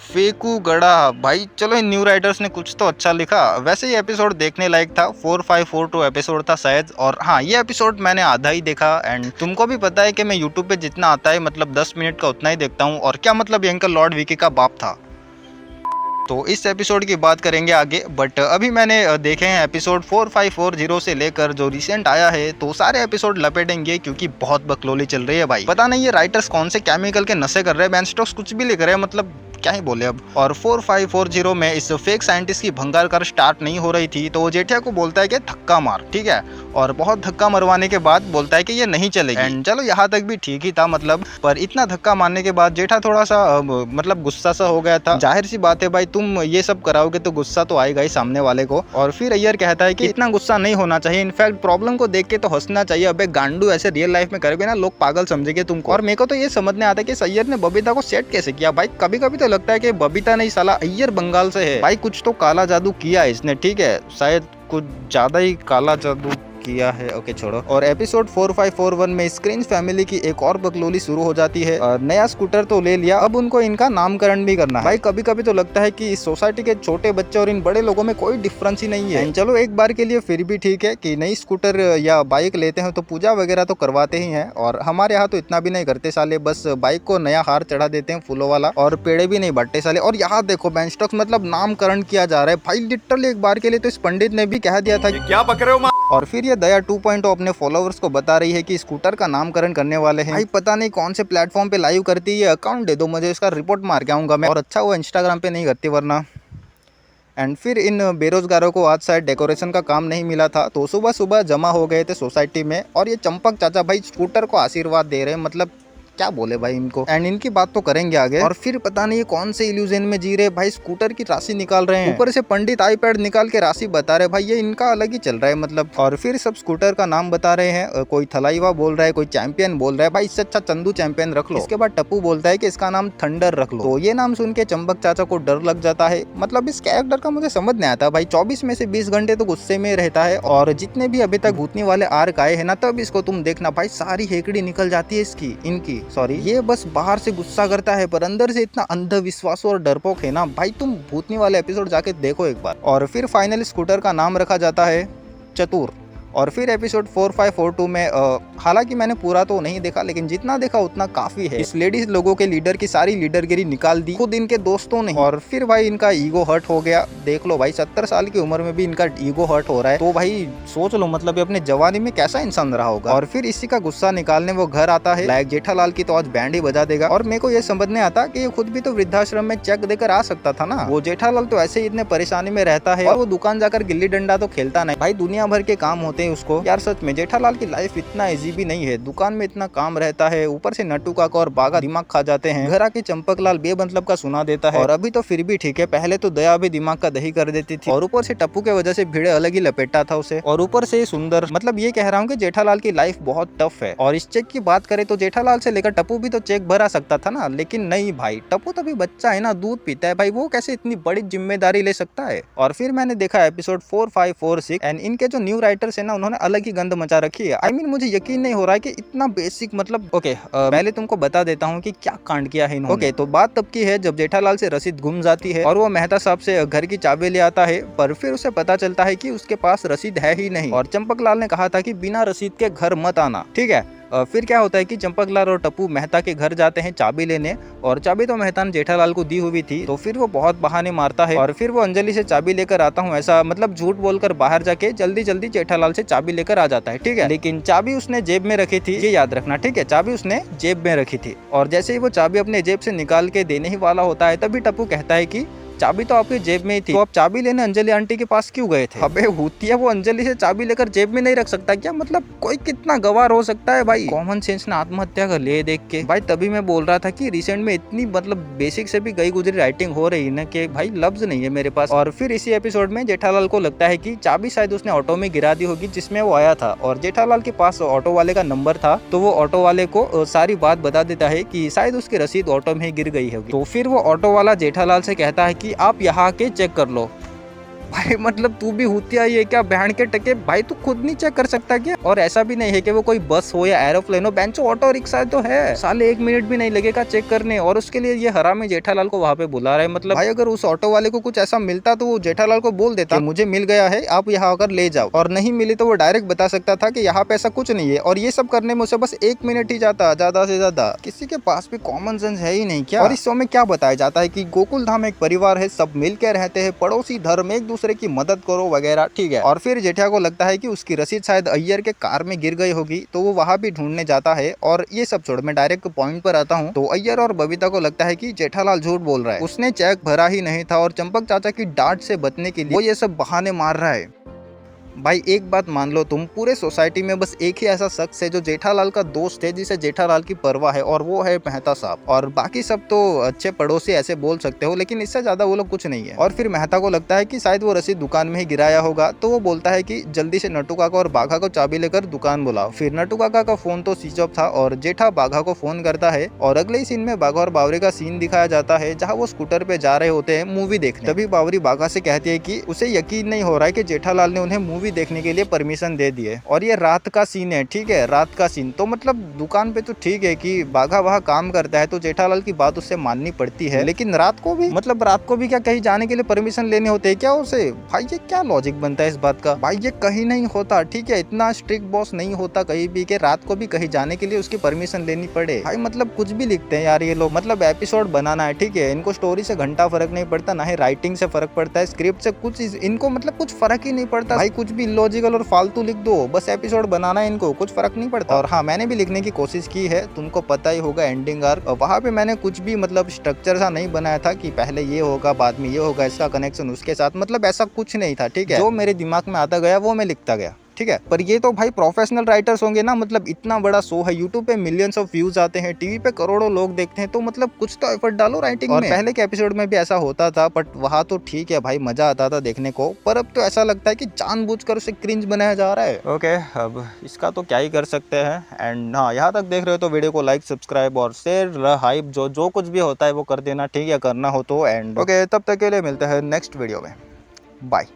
फेकू गड़ा भाई, चलो इन न्यू राइटर्स ने कुछ तो अच्छा लिखा। वैसे ये एपिसोड देखने लायक था, 4542 एपिसोड था शायद। और हाँ, ये एपिसोड मैंने आधा ही देखा। एंड तुमको भी पता है कि मैं यूट्यूब पे जितना आता है मतलब 10 मिनट का उतना ही देखता हूँ। और क्या मतलब, ये अंकल लॉर्ड विकी का बाप था। तो इस एपिसोड की बात करेंगे आगे, बट अभी मैंने देखे हैं एपिसोड 4540 से लेकर जो रिसेंट आया है, तो सारे एपिसोड लपेटेंगे क्योंकि बहुत बकलोली चल रही है भाई। पता नहीं ये राइटर्स कौन से केमिकल के नशे कर रहे हैं, बैन स्टोक्स कुछ भी लिख रहे हैं, मतलब क्या ही बोले अब। और 4540 में इस फेक साइंटिस्ट की भंगार कर स्टार्ट नहीं हो रही थी, तो वो जेठिया को बोलता है कि धक्का मार, ठीक है। और बहुत धक्का मरवाने के बाद बोलता है कि ये नहीं चलेगी। एंड चलो यहाँ तक भी ठीक ही था मतलब, पर इतना धक्का मारने के बाद जेठा थोड़ा सा मतलब गुस्सा सा हो गया था। जाहिर सी बात है भाई, तुम ये सब कराओगे तो गुस्सा तो आएगा ही सामने वाले को। और फिर अय्यर कहता है कि इतना गुस्सा नहीं होना चाहिए, इनफैक्ट प्रॉब्लम को देख के तो हंसना चाहिए। अबे गांडू, ऐसे रियल लाइफ में करोगे ना लोग पागल समझेंगे तुमको। और मेरे को तो ये समझने आता है कि अय्यर ने बबीता को सेट कैसे किया भाई। कभी कभी तो लगता है कि बबीता नहीं, साला अय्यर बंगाल से है भाई। कुछ तो काला जादू किया इसने, ठीक है, शायद कुछ ज्यादा ही काला जादू किया है। ओके छोड़ो। और एपिसोड 4541 में स्क्रीन्स फैमिली की एक और बकलोली शुरू हो जाती है। नया स्कूटर तो ले लिया, अब उनको इनका नामकरण भी करना है भाई। कभी कभी तो लगता है कि इस सोसाइटी के छोटे बच्चे और इन बड़े लोगों में कोई डिफरेंस ही नहीं है। चलो एक बार के लिए फिर भी ठीक है कि नई स्कूटर या बाइक लेते हैं तो पूजा वगैरह तो करवाते ही हैं। और हमारे यहाँ तो इतना भी नहीं करते साले, बस बाइक को नया हार चढ़ा देते हैं फूलों वाला, और पेड़े भी नहीं बांटते साले। और यहाँ देखो बैन स्टॉक्स मतलब नामकरण किया जा रहा है भाई, लिटरली एक बार के लिए तो इस पंडित ने भी कह दिया था क्या बक रहे हो। और फिर ये दया 2.0 अपने फॉलोअर्स को बता रही है कि स्कूटर का नामकरण करने वाले हैं भाई। पता नहीं कौन से प्लेटफॉर्म पे लाइव करती है, अकाउंट दे दो मुझे, इसका रिपोर्ट मार के आऊंगा मैं। और अच्छा वो इंस्टाग्राम पे नहीं करती वरना। एंड फिर इन बेरोजगारों को आज शायद डेकोरेशन का काम नहीं मिला था, तो सुबह सुबह जमा हो गए थे सोसाइटी में। और ये चंपक चाचा भाई स्कूटर को आशीर्वाद दे रहे हैं, मतलब क्या बोले भाई इनको। एंड इनकी बात तो करेंगे आगे। और फिर पता नहीं ये कौन से इल्यूजन में जी रहे भाई, स्कूटर की राशि निकाल रहे हैं, ऊपर से पंडित आईपैड निकाल के राशि बता रहे भाई। ये इनका अलग ही चल रहा है मतलब। और फिर सब स्कूटर का नाम बता रहे हैं, कोई थलाइवा बोल रहा है, कोई चैंपियन बोल रहा है भाई। इससे अच्छा चंदू चैंपियन रख लो। इसके बाद टप्पू बोलता है कि इसका नाम थंडर रख लो। तो ये नाम सुन के चंपक चाचा को डर लग जाता है। मतलब इस कैरेक्टर का मुझे समझ नहीं आता भाई, 24 में से 20 घंटे तो गुस्से में रहता है। और जितने भी अभी तक भूतनी वाले आर्क आए हैं ना, तब इसको तुम देखना भाई सारी हेकड़ी निकल जाती है इसकी, इनकी सॉरी। ये बस बाहर से गुस्सा करता है पर अंदर से इतना अंधविश्वास और डरपोक है ना भाई। तुम भूतनी वाले एपिसोड जाके देखो एक बार। और फिर फाइनल स्कूटर का नाम रखा जाता है चतुर। और फिर एपिसोड 4542 में हालांकि मैंने पूरा तो नहीं देखा, लेकिन जितना देखा उतना काफी है। इस लेडीज लोगों के लीडर की सारी लीडरगिरी निकाल दी, खुद इनके दोस्तों ने। और फिर भाई इनका ईगो हर्ट हो गया। देख लो भाई 70 साल की उम्र में भी इनका ईगो हर्ट हो रहा है, तो भाई सोच लो मतलब अपने जवानी में कैसा इंसान रहा होगा। और फिर इसी का गुस्सा निकालने वो घर आता है। लाइक जेठालाल की तो आज बैंड ही बजा देगा। और मेरे को ये समझने आता कि ये खुद भी तो वृद्धाश्रम में चेक देकर आ सकता था ना। वो जेठालाल तो ऐसे ही इतने परेशानी में रहता है, और वो दुकान जाकर गिल्ली डंडा तो खेलता नहीं भाई, दुनिया भर के काम होते हैं उसको। यार सच में जेठालाल की लाइफ इतना इजी भी नहीं है, दुकान में इतना काम रहता है, ऊपर से नट्टू काका और बागा दिमाग खा जाते हैं। घर आके चंपकलाल बेमतलब का सुना देता है। और अभी तो फिर भी ठीक है, पहले तो दया भी दिमाग का दही कर देती थी। और ऊपर से टप्पू के वजह से भीड़े अलग ही लपेटा था उसे। और ऊपर से सुंदर, मतलब ये कह रहा हूँ कि जेठालाल की लाइफ बहुत टफ है। और इस चेक की बात करें तो जेठालाल से लेकर टप्पू भी तो चेक भरा सकता था ना, लेकिन नहीं भाई, टप्पू तो भी बच्चा है ना, दूध पीता है भाई, वो कैसे इतनी बड़ी जिम्मेदारी ले सकता है। और फिर मैंने देखा एपिसोड 4546 एंड इनके जो न्यू राइटर्स है ना, उन्होंने अलग ही गंद मचा रखी है। मुझे यकीन नहीं हो रहा है कि इतना बेसिक मतलब। ओके पहले तुमको बता देता हूँ कि क्या कांड किया है इन्होंने। ओके तो बात तब की है जब जेठालाल से रसीद गुम जाती है, और वो मेहता साहब से घर की चाबी ले आता है, पर फिर उसे पता चलता है कि उसके पास रसीद है ही नहीं। और चंपकलाल ने कहा था कि बिना रसीद के घर मत आना, ठीक है। फिर क्या होता है कि चंपकलाल और टप्पू मेहता के घर जाते हैं चाबी लेने, और चाबी तो मेहता ने जेठालाल को दी हुई थी। तो फिर वो बहुत बहाने मारता है, और फिर वो अंजलि से चाबी लेकर आता हूँ ऐसा मतलब झूठ बोलकर बाहर जाके जल्दी जल्दी जेठालाल से चाबी लेकर आ जाता है, ठीक है। लेकिन चाबी उसने जेब में रखी थी, ये याद रखना, ठीक है, चाबी उसने जेब में रखी थी। और जैसे ही वो चाबी अपने जेब से निकाल के देने ही वाला होता है, तभी टप्पू कहता है कि चाबी तो आपकी जेब में ही थी, तो आप चाबी लेने अंजलि आंटी के पास क्यों गए थे। अबे होती वो अंजलि से चाबी लेकर जेब में नहीं रख सकता क्या, मतलब कोई कितना गवार हो सकता है भाई। कॉमन सेंस ने आत्महत्या कर लिए देख के भाई। तभी मैं बोल रहा था कि रिसेंट में इतनी मतलब बेसिक से भी गई गुजरी राइटिंग हो रही है ना कि भाई लफ्ज नहीं है मेरे पास। और फिर इसी एपिसोड में जेठालाल को लगता है कि चाबी शायद उसने ऑटो में गिरा दी होगी जिसमें वो आया था, और जेठालाल के पास ऑटो वाले का नंबर था, तो वो ऑटो वाले को सारी बात बता देता है कि शायद उसकी रसीद ऑटो में ही गिर गई होगी। तो फिर वो ऑटो वाला जेठालाल से कहता है कि आप यहाँ चेक कर लो। भाई मतलब तू भी हुतिया ये क्या बहन के टके, भाई तू खुद नहीं चेक कर सकता क्या? और ऐसा भी नहीं है कि वो कोई बस हो या एरोप्लेन हो, बेंचो ऑटो रिक्शा तो है, साले 1 मिनट भी नहीं लगेगा चेक करने, और उसके लिए ये हरामी जेठालाल को वहाँ पे बुला रहे हैं। मतलब भाई अगर उस ऑटो वाले को कुछ ऐसा मिलता तो वो जेठालाल को बोल देता कि मुझे मिल गया है, आप यहाँ आकर ले जाओ, और नहीं मिली तो वो डायरेक्ट बता सकता था कि यहाँ पे ऐसा कुछ नहीं है। और ये सब करने में उसे बस 1 मिनट ही जाता, ज्यादा से ज्यादा। किसी के पास भी कॉमन सेंस है ही नहीं क्या? और इस शो में क्या बताया जाता है कि गोकुल धाम एक परिवार है, सब मिलकर रहते हैं, पड़ोसी धर्म, एक दूसरे की मदद करो वगैरह, ठीक है। और फिर जेठा को लगता है कि उसकी रसीद शायद अय्यर के कार में गिर गई होगी, तो वो वहां भी ढूंढने जाता है। और ये सब छोड़ मैं डायरेक्ट पॉइंट पर आता हूँ। तो अय्यर और बबीता को लगता है कि जेठालाल झूठ बोल रहा है, उसने चेक भरा ही नहीं था, और चंपक चाचा की डांट से बचने के लिए वो ये सब बहाने मार रहा है। भाई एक बात मान लो तुम, पूरे सोसाइटी में बस एक ही ऐसा शख्स है जो जेठालाल का दोस्त है, जिसे जेठालाल की परवाह है, और वो है मेहता साहब। और बाकी सब तो अच्छे पड़ोसी ऐसे बोल सकते हो, लेकिन इससे ज्यादा वो लोग कुछ नहीं है। और फिर मेहता को लगता है कि शायद वो रसीद दुकान में ही गिराया होगा, तो वो बोलता है कि जल्दी से नट्टू काका और बाघा को चाबी लेकर दुकान बुलाओ। फिर नट्टू काका का फोन तो स्विच ऑफ था, और जेठा बाघा को फोन करता है, और अगले ही सीन में बाघा और बावरी का सीन दिखाया जाता है, जहाँ वो स्कूटर पे जा रहे होते हैं मूवी देखने। तभी बावरी बाघा से कहती है कि उसे यकीन नहीं हो रहा है कि जेठालाल ने उन्हें मूवी देखने के लिए परमिशन दे दिए। और ये रात का सीन है, ठीक है, रात का सीन तो मतलब दुकान पे तो ठीक है कि बाघा वहाँ काम करता है, तो जेठालाल की बात उससे माननी पड़ती है, लेकिन रात को भी मतलब रात को भी क्या कहीं जाने के लिए परमिशन लेने होते है क्या उसे? भाई ये क्या लॉजिक बनता है इस बात का? भाई ये कहीं नहीं होता, ठीक है, इतना स्ट्रिक्ट बॉस नहीं होता कहीं भी कि रात को भी कहीं जाने के लिए उसकी परमिशन लेनी पड़े। भाई मतलब कुछ भी लिखते हैं यार ये लोग, मतलब एपिसोड बनाना है, ठीक है, इनको स्टोरी से घंटा फर्क नहीं पड़ता, ना ही राइटिंग से फर्क पड़ता है, स्क्रिप्ट से कुछ इनको मतलब कुछ फर्क ही नहीं पड़ता भाई, कुछ भी लॉजिकल और फालतू लिख दो, बस एपिसोड बनाना है इनको, कुछ फर्क नहीं पड़ता। और हाँ, मैंने भी लिखने की कोशिश की है, तुमको पता ही होगा एंडिंग आर्क, वहाँ पे मैंने कुछ भी मतलब स्ट्रक्चर सा नहीं बनाया था कि पहले ये होगा बाद में ये होगा, इसका कनेक्शन उसके साथ, मतलब ऐसा कुछ नहीं था, ठीक है। जो मेरे दिमाग में आता गया वो मैं लिखता गया, ठीक है। पर ये तो भाई प्रोफेशनल राइटर्स होंगे ना, मतलब इतना बड़ा शो है, यूट्यूब पे मिलियंस ऑफ व्यूज आते हैं, टीवी पे करोड़ों लोग देखते हैं, तो मतलब कुछ तो एफर्ट डालो राइटिंग में। और पहले के एपिसोड में भी ऐसा होता था, बट वहाँ तो ठीक है भाई, मजा आता था देखने को, पर अब तो ऐसा लगता है कि जानबूझकर उसे क्रिंज बनाया जा रहा है। ओके, अब इसका तो क्या ही कर सकते हैं। एंड हाँ, यहाँ तक देख रहे हो तो वीडियो को लाइक, सब्सक्राइब और शेयर, हाइप जो कुछ भी होता है वो कर देना, ठीक है, करना हो तो। एंड ओके, तब तक के लिए मिलते हैं नेक्स्ट वीडियो में, बाय।